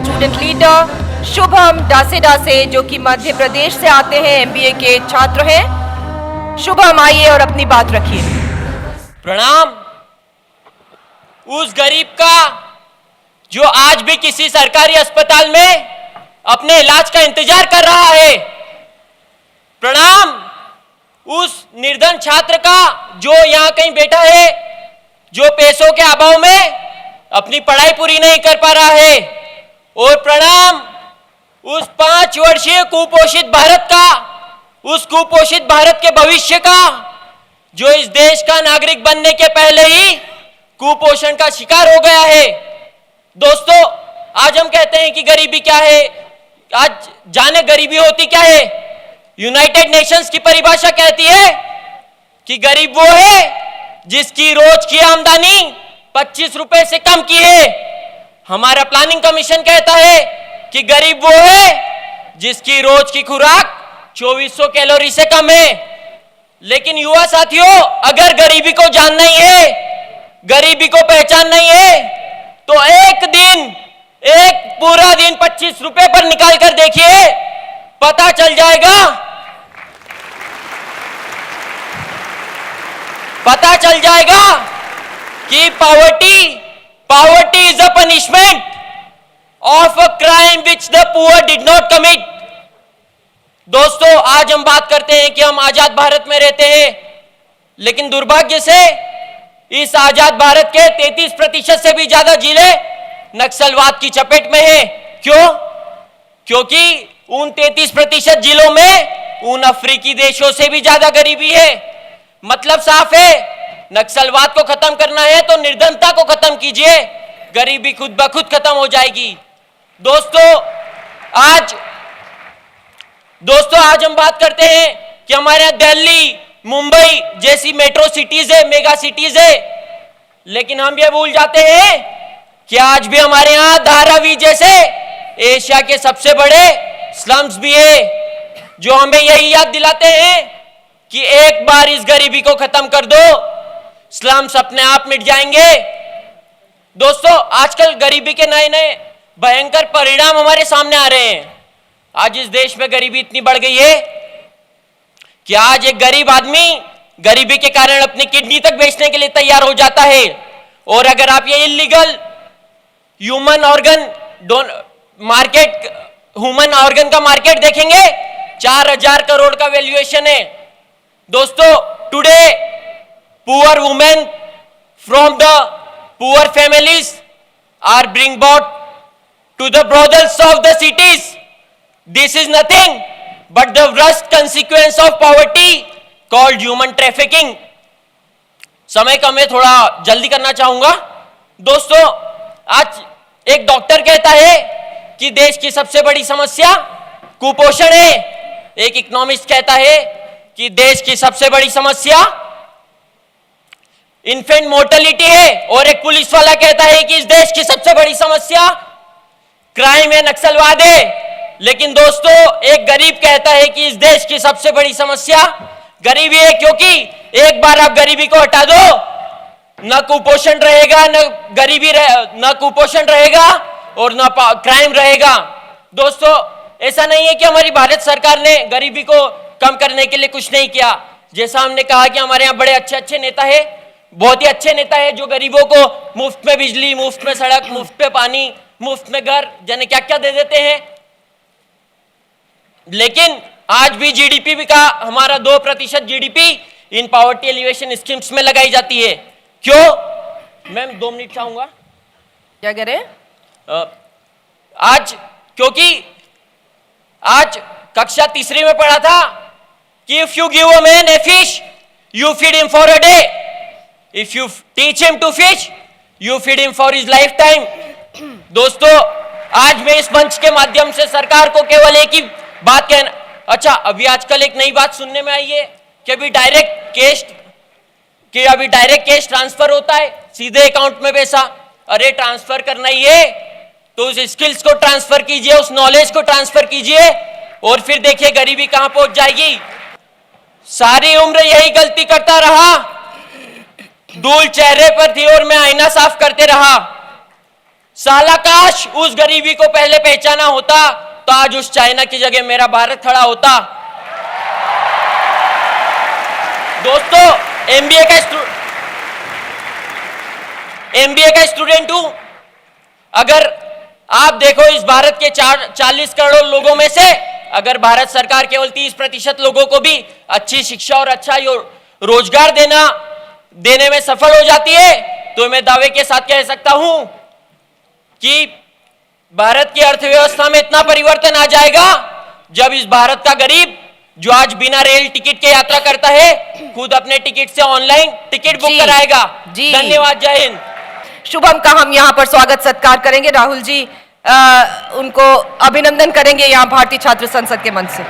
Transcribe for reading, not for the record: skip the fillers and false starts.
Student leader Shubham डासे जो कि मध्य प्रदेश से आते हैं, एमबीए के छात्र हैं। शुभम आइए और अपनी बात रखिए। प्रणाम। उस गरीब का जो आज भी किसी सरकारी अस्पताल में अपने इलाज का इंतजार कर रहा है। प्रणाम उस निर्धन छात्र का जो यहाँ कहीं बैठा है, जो पैसों के अभाव में अपनी पढ़ाई पूरी नहीं कर पा रहा है। और प्रणाम उस 5 वर्षीय कुपोषित भारत का, उस कुपोषित भारत के भविष्य का, जो इस देश का नागरिक बनने के पहले ही कुपोषण का शिकार हो गया है। दोस्तों, आज हम कहते हैं कि गरीबी क्या है। आज जाने गरीबी होती क्या है। यूनाइटेड नेशंस की परिभाषा कहती है कि गरीब वो है जिसकी रोज की आमदनी 25 रुपए से कम की है। हमारा प्लानिंग कमीशन कहता है कि गरीब वो है जिसकी रोज की खुराक 2400 कैलोरी से कम है। लेकिन युवा साथियों, अगर गरीबी को जानना ही है, गरीबी को पहचानना ही है, तो एक पूरा दिन 25 रुपए पर निकाल कर देखिए, पता चल जाएगा कि poverty is a punishment of a crime which the poor did not commit। दोस्तों, आज हम बात करते हैं कि हम आजाद भारत में रहते हैं, लेकिन दुर्भाग्य से इस आजाद भारत के 33% से भी ज्यादा जिले नक्सलवाद की चपेट में हैं। क्यों? क्योंकि उन 33% जिलों में उन अफ्रीकी देशों से भी ज्यादा गरीबी है। मतलब साफ है, नक्सलवाद को खत्म करना है तो निर्धनता को खत्म कीजिए, गरीबी खुद ब खुद खत्म हो जाएगी। दोस्तों, आज हम बात करते हैं कि हमारे यहाँ दिल्ली, मुंबई जैसी मेट्रो सिटीज है, मेगा सिटीज है, लेकिन हम ये भूल जाते हैं कि आज भी हमारे यहाँ धारावी जैसे एशिया के सबसे बड़े स्लम्स भी है, जो हमें यही याद दिलाते हैं कि एक बार इस गरीबी को खत्म कर दो, स्लम्स अपने आप मिट जाएंगे। दोस्तों, आजकल गरीबी के नए नए भयंकर परिणाम हमारे सामने आ रहे हैं। आज इस देश में गरीबी इतनी बढ़ गई है कि आज एक गरीब आदमी गरीबी के कारण अपनी किडनी तक बेचने के लिए तैयार हो जाता है। और अगर आप ये इलीगल ह्यूमन ऑर्गन का मार्केट देखेंगे, 4000 करोड़ का वैल्यूएशन है। दोस्तों, today poor women from the poor families are being bought to the brothels of the cities. This is nothing but the worst consequence of poverty called human trafficking. समय का मैं थोड़ा जल्दी करना चाहूंगा। दोस्तों, आज एक डॉक्टर कहता है कि देश की सबसे बड़ी समस्या कुपोषण है। एक इकोनॉमिस्ट कहता है कि देश की सबसे बड़ी समस्या इन्फेंट मोर्टेलिटी है। और एक पुलिस वाला कहता है कि इस देश की सबसे बड़ी समस्या क्राइम है, नक्सलवाद है। लेकिन दोस्तों, एक गरीब कहता है कि इस देश की सबसे बड़ी समस्या गरीबी है, क्योंकि एक बार आप गरीबी को हटा दो, न कुपोषण रहेगा, न कुपोषण रहेगा और न क्राइम रहेगा। दोस्तों, ऐसा नहीं है कि हमारी भारत सरकार ने गरीबी को कम करने के लिए कुछ नहीं किया। जैसा हमने कहा कि हमारे यहाँ बड़े अच्छे नेता है, बहुत ही अच्छे नेता है, जो गरीबों को मुफ्त में बिजली, मुफ्त में सड़क, मुफ्त में पानी, मुफ्त में घर, जाने क्या क्या दे देते हैं। लेकिन आज भी जीडीपी का हमारा 2% GDP in poverty alleviation schemes में लगाई जाती है। क्यों? मैम 2 मिनट चाहूंगा। क्या करें? क्योंकि आज कक्षा 3री में पढ़ा था कि if you give a man a fish you feed him for a day, if you teach him to fish you feed him for his lifetime. दोस्तों, आज मैं इस मंच के माध्यम से सरकार को केवल एक ही बात कहना, अच्छा, अभी आजकल एक नई बात सुनने में आई है कि अभी डायरेक्ट कैश ट्रांसफर होता है सीधे अकाउंट में पैसा। अरे, ट्रांसफर करना ही है तो उस स्किल्स को ट्रांसफर कीजिए, उस नॉलेज को ट्रांसफर कीजिए, और फिर देखिए गरीबी कहां पहुंच जाएगी। सारी उम्र यही गलती करता रहा धूल चेहरे पर थी और मैं आईना साफ करते रहा। साला काश उस गरीबी को पहले पहचाना होता तो आज उस चाइना की जगह मेरा भारत खड़ा होता। दोस्तों, एमबीए का स्टूडेंट हूं। अगर आप देखो इस भारत के 40 करोड़ लोगों में से अगर भारत सरकार केवल 30% लोगों को भी अच्छी शिक्षा और अच्छा रोजगार देने में सफल हो जाती है तो मैं दावे के साथ कह सकता हूं कि भारत की अर्थव्यवस्था में इतना परिवर्तन आ जाएगा जब इस भारत का गरीब जो आज बिना रेल टिकट के यात्रा करता है खुद अपने टिकट से ऑनलाइन टिकट बुक कराएगा। धन्यवाद, जय हिंद। शुभम का हम यहाँ पर स्वागत सत्कार करेंगे। राहुल जी उनको अभिनंदन करेंगे यहाँ भारतीय छात्र संसद के मंच से।